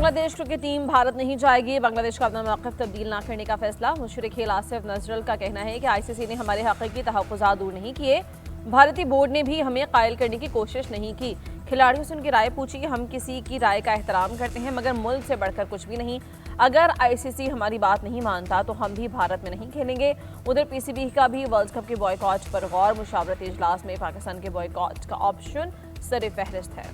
Bangladesh cricket team Bharat नहीं जाएगी। बांग्लादेश का अपना मौक़िफ़ तब्दील न करने का फैसला। मुशर्रिक खेल आसिफ नजरल का कहना है कि आईसीसी ने हमारे हक़ीक़ी तहफ़्फ़ुज़ात दूर नहीं किए। भारतीय बोर्ड ने भी हमें कायल करने की कोशिश नहीं की। खिलाड़ियों से उनकी राय पूछी। हम किसी की राय का एहतराम करते हैं, मगर मुल्क से बढ़कर कुछ भी नहीं। अगर आईसीसी हमारी बात नहीं मानता तो हम भी भारत में नहीं खेलेंगे। उधर पीसीबी का भी वर्ल्ड कप के बॉयकॉट पर गौर। मुशावरती इजलास में पाकिस्तान के बॉयकॉट का ऑप्शन सर फहरिस्त है।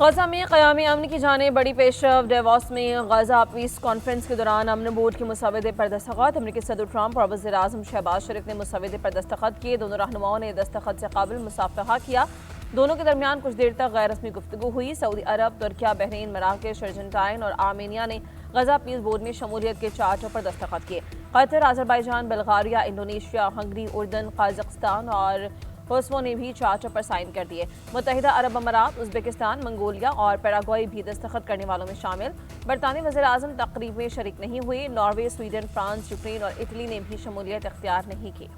गजा में क़याम अमन की जाने बड़ी पेशरफ। डेवॉस में गजा पीस कॉन्फ्रेंस के दौरान अमन बोर्ड के मुसवदे पर दस्तखत। अमरीकी सदर ट्रंप और वज़ीर आज़म शहबाज शरीफ ने मुसवदे पर दस्तखत किए। दोनों रहनुमाओं ने दस्तखत से काबिल मुसाफहा किया। दोनों के दरमियान कुछ देर तक गैर रस्मी गुफ्तगू हुई। सऊदी अरब, तुर्किया, बहरीन, मराकेश, अर्जेंटाइन और आर्मेनिया ने गजा पीस बोर्ड में शमूलियत के चार्टर पर दस्तखत किए। Qatar, Azerbaijan, Bulgaria, Indonesia, Hungary, उर्दन, कजाकिस्तान और कोसोवो ने भी चार्टर पर साइन कर दिए। मुत्तहिदा अरब अमारात, उज़्बेकिस्तान, मंगोलिया और पैराग्वे भी दस्तखत करने वालों में शामिल। बरतानी वज़ीर आज़म तकरीब में शरीक नहीं हुए। नॉर्वे, स्वीडन, फ्रांस, यूक्रेन और इटली ने भी शमूलियत इख्तियार नहीं की।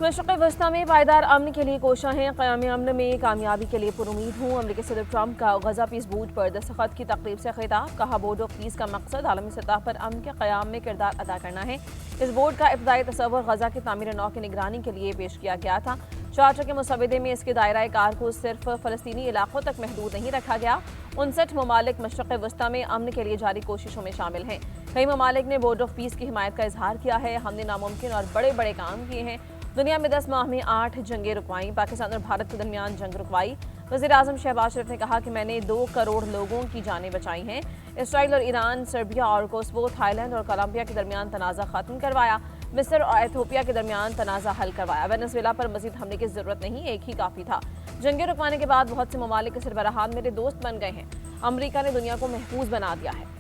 मशरिक़ वस्ता में पायदार अमन के लिए कोशा हैं। क़याम अमन में कामयाबी के लिए पुरुमीद हूँ। अमरीकी सदर ट्रंप का गजा पीस बोर्ड पर दस्तखत की तकरीब से खिताब। कहा, बोर्ड ऑफ पीस का मकसद आलमी सतह पर अमन के क़याम में किरदार अदा करना है। इस बोर्ड का इब्तदाई तसव्वुर गजा की तामीर नौ की निगरानी के लिए पेश किया गया था। चार्टर के मुसवदे में इसके दायरा कार को सिर्फ फ़लस्तीनी इलाकों तक महदूद नहीं रखा गया। 59 ममालिक मशरिक़ वस्ता में अमन के लिए जारी कोशिशों में शामिल हैं। कई ममालिक ने बोर्ड ऑफ पीस की हिमायत का इजहार किया है। हमने नामुमकिन और बड़े बड़े काम किए हैं। दुनिया में 10 माह में 8 जंगें रुकवाई। पाकिस्तान और भारत के दरमियान जंग रुकवाई। वज़ीर आज़म शहबाज शरीफ ने कहा कि मैंने 2 करोड़ लोगों की जानें बचाई हैं। इसराइल और ईरान, सर्बिया और कोसोवो, थाईलैंड और कोलंबिया के दरमियान तनाज़ा ख़त्म करवाया। मिस्र और एथियोपिया के दरमियान तनाज़ा हल करवाया। वेनेज़ुएला पर मज़ीद हमले की ज़रूरत नहीं, एक ही काफ़ी था। जंगें रुकवाने के बाद बहुत से ममालिक के सरबराहान मेरे दोस्त बन गए हैं। अमरीका ने दुनिया को महफूज बना दिया है।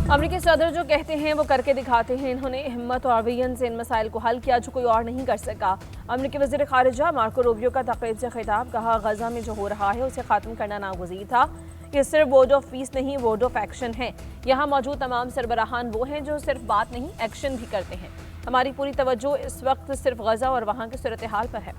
अमरीकी सदर जो कहते हैं वो करके दिखाते हैं। इन्होंने हिम्मत और विजन से इन मसाइल को हल किया जो कोई और नहीं कर सका। अमरीकी वज़ीर ख़ारिजा मार्को रूबियो का तकरीब से खिताब। कहा, गजा में जो हो रहा है उसे ख़त्म करना नागुज़ीर था। ये सिर्फ बोर्ड ऑफ पीस नहीं, बोर्ड ऑफ एक्शन है। यहाँ मौजूद तमाम सरबराहान वो हैं जो सिर्फ बात नहीं, एक्शन भी करते हैं। हमारी पूरी तवज्जो इस वक्त सिर्फ गजा और वहाँ की सूरत हाल पर है।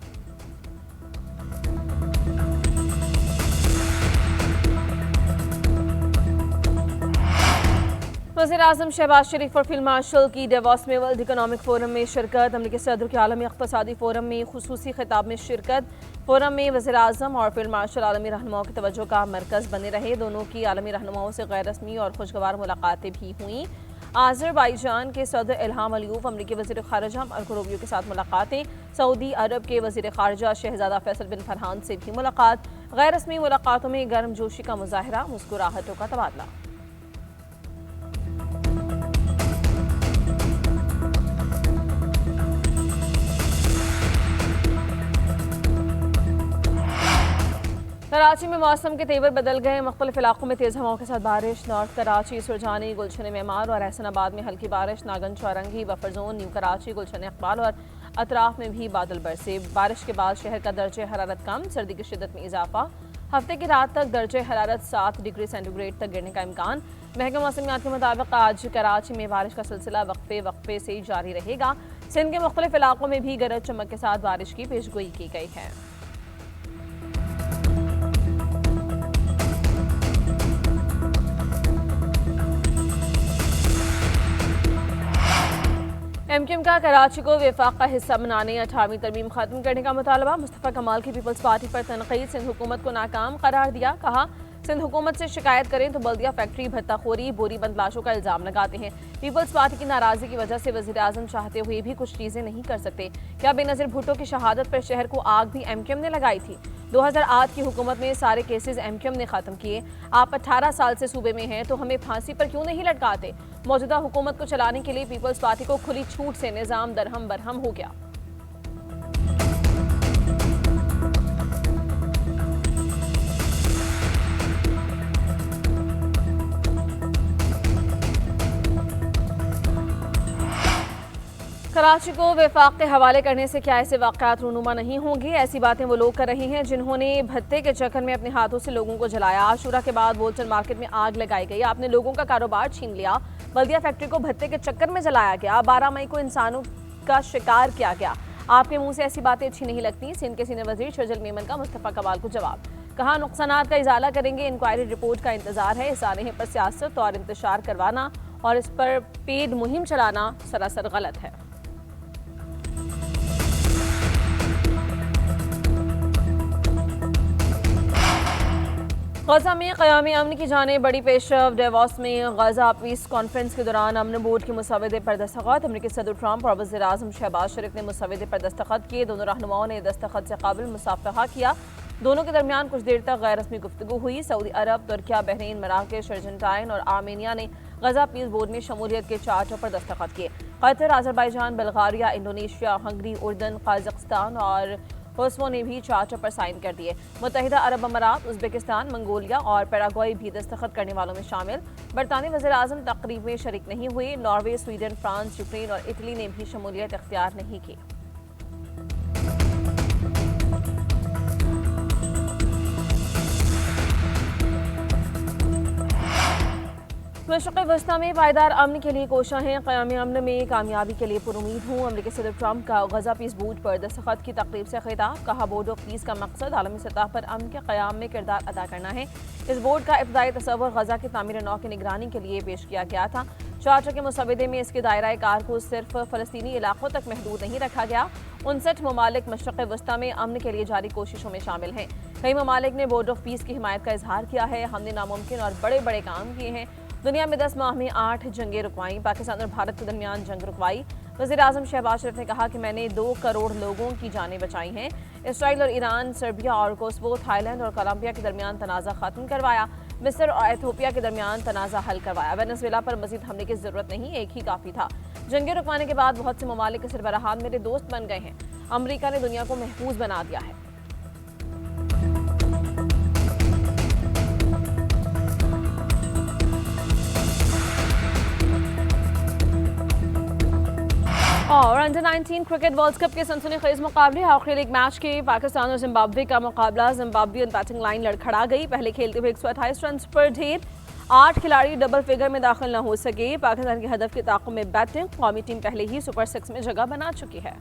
वज़ीर आज़म शहबाज शरीफ और फील्ड मार्शल की डेवॉस में वर्ल्ड इकोनॉमिक फोरम में शिरकत। अमरीकी सदर के आलमी इक़्तिसादी फोरम में खुसूसी खिताब में शिरकत। फोरम में वज़ीर आज़म और फील्ड मार्शल आलमी रहनुमाओं की तवज्जो का मरकज़ बने रहे। दोनों की आलमी रहनुमाओं से गैर रस्मी और खुशगवार मुलाकातें भी हुईं। अज़रबैजान के सदर इल्हाम अलियूफ, अमरीकी वज़ीर ख़ारिजा मार्को रूबियो के साथ मुलाकातें। सऊदी अरब के वज़ीर ख़ारिजा शहज़ादा फैसल बिन फरहान से भी मुलाकात। गैर रस्मी मुलाकातों में गर्मजोशी का मुज़ाहरा, मुस्कुराहटों का तबादला। कराची में मौसम के तेवर बदल गए। मुख्तलिफ इलाकों में तेज़ हवाओं के साथ बारिश। नॉर्थ कराची, सुरजानी, गुलशन मेमार और एहसनाबाद में हल्की बारिश। नागन, चौरंगी, बफर जोन, न्यू कराची, गुलशन इकबाल और अतराफ में भी बादल बरसे। बारिश के बाद शहर का दर्जे हरारत कम, सर्दी की शिद्दत में इजाफा। हफ्ते की रात तक दर्जे हरारत 7 डिग्री सेंटीग्रेड तक गिरने का इम्कान। महकमा मौसमियात के मुताबिक आज कराची में बारिश का सिलसिला वक्फे से जारी रहेगा। सिंध के मुख्तलिफ इलाकों में भी गरज चमक के साथ बारिश की पेशगोई की गई है। एमक्यूएम का कराची को वफाक का हिस्सा बनाने 18वीं तरमीम खत्म करने का मुतालबा। मुस्तफ़ा कमाल की पीपल्स पार्टी पर तनकीद। सिंध हुकूमत को नाकाम करार दिया। कहा, सिंध हुकूमत से शिकायत करें तो बल्दिया फैक्ट्री भत्ताखोरी, बोरी बंदलाशों का इल्ज़ाम लगाते हैं। पीपल्स पार्टी की नाराज़गी की वजह से वज़ीर आज़म चाहते हुए भी कुछ चीज़ें नहीं कर सकते। क्या बेनज़ीर भुट्टो की शहादत पर शहर को आग भी एमक्यूएम ने लगाई थी? 2008 की हुकूमत में सारे केसेस एमक्यूएम ने ख़त्म किए। आप 18 साल से सूबे में हैं तो हमें फांसी पर क्यों नहीं लटकाते? मौजूदा हुकूमत को चलाने के लिए पीपल्स पार्टी को खुली छूट से निज़ाम दरहम बरहम हो गया। कराची को वफाक के हवाले करने से क्या ऐसे वाक़यात रूनुमा नहीं होंगे? ऐसी बातें वो लोग कर रहे हैं जिन्होंने भत्ते के चक्कर में अपने हाथों से लोगों को जलाया। आशूरा के बाद बोलचन मार्केट में आग लगाई गई, आपने लोगों का कारोबार छीन लिया, बल्दिया फैक्ट्री को भत्ते के चक्कर में जलाया गया, 12 मई को इंसानों का शिकार किया गया। आपके मुंह से ऐसी बातें अच्छी नहीं लगती। सिंध के सीनियर वजीर शर्जिल मेमन का मुस्तफ़ा कमाल को जवाब, कहा नुकसानात का इजाला करेंगे, इंक्वायरी रिपोर्ट का इंतजार है। इस आने पर सियासत और इंतशार करवाना और इस पर पेड मुहिम चलाना सरासर गलत है। गजा में क़याम अमन की जाने बड़ी पेशरफ। डेवॉस में गजा पीस कॉन्फ्रेंस के दौरान अमन बोर्ड के मुसवदे पर दस्तखत। अमरीकी सदर ट्रंप और वज़ीर आज़म शहबाज शरीफ ने मुसवदे पर दस्तखत किए। दोनों रहनुमाओं ने दस्तखत से काबिल मुसाफहा किया। दोनों के दरमियान कुछ देर तक गैर रस्मी गुफ्तगू हुई। सऊदी अरब, तुर्किया, बहरीन, मराकेश, अर्जेंटाइन और आर्मेनिया ने गजा पीस बोर्ड में शमूलियत के चार्टर पर दस्तखत किए। Qatar, Azerbaijan, Bulgaria, Indonesia, Hungary, उर्दन, कजाकिस्तान और कोसोवो ने भी चार्टर पर साइन कर दिए। मुत्तहिदा अरब अमारात, उज़्बेकिस्तान, मंगोलिया और पैराग्वे भी दस्तखत करने वालों में शामिल। बरतानी वज़ीर आज़म तकरीब में शरीक नहीं हुए। नॉर्वे, स्वीडन, फ्रांस, यूक्रेन और इटली ने भी शमूलियत इख्तियार नहीं की। मशरिक़ वस्ता में पायदार अमन के लिए कोशा हैं, क़याम अमन में कामयाबी के लिए पुरुमीद हूँ। अमरीकी सदर ट्रंप का गजा पीस बोर्ड पर दस्तखत की तकरीब से खिताब, कहा बोर्ड ऑफ पीस का मकसद आलमी सतह पर अमन के क़याम में किरदार अदा करना है। इस बोर्ड का इब्तदाई तसव्वुर गजा की तामीर नौ की निगरानी के लिए पेश किया गया था। चार्टर के मुसवदे में इसके दायरा कार को सिर्फ फ़लस्तीनी इलाकों तक महदूद नहीं रखा गया। 59 ममालिक मशरिक़ वस्ता में अमन के लिए जारी कोशिशों में शामिल हैं। कई ममालिक ने बोर्ड ऑफ पीस की हिमायत का इजहार किया है। हमने नामुमकिन और बड़े बड़े काम किए हैं। दुनिया में 10 माह में 8 जंगें रुकवाई, पाकिस्तान और भारत के दरमियान जंग रुकवाई। वज़ीर आज़म शहबाज शरीफ ने कहा कि मैंने 2 करोड़ लोगों की जानें बचाई हैं। इसराइल और ईरान, सर्बिया और कोसोवो, थाईलैंड और कोलंबिया के दरमियान तनाज़ा ख़त्म करवाया। मिस्र और एथियोपिया के दरमियान तनाज़ा हल करवाया। वेनेज़ुएला पर मज़ीद हमले की ज़रूरत नहीं, एक ही काफ़ी था। जंगें रुकवाने के बाद बहुत से ममालिक के सरबराहान मेरे दोस्त बन गए हैं। अमरीका ने दुनिया को महफूज बना दिया है। और अंडर 19 क्रिकेट वर्ल्ड कप के सनसनीखेज मुकाबले आखिरी लीग मैच के पाकिस्तान और जिम्बाब्वे का मुकाबला जिम्बाब्वियन बैटिंग लाइन लड़खड़ा गई। पहले खेलते हुए 128 रन पर ढेर 8 खिलाड़ी डबल फिगर में दाखिल न हो सके। पाकिस्तान के हदफ के ताक़ुब में बैटिंग, कौमी टीम पहले ही सुपर 6 में जगह बना चुकी है।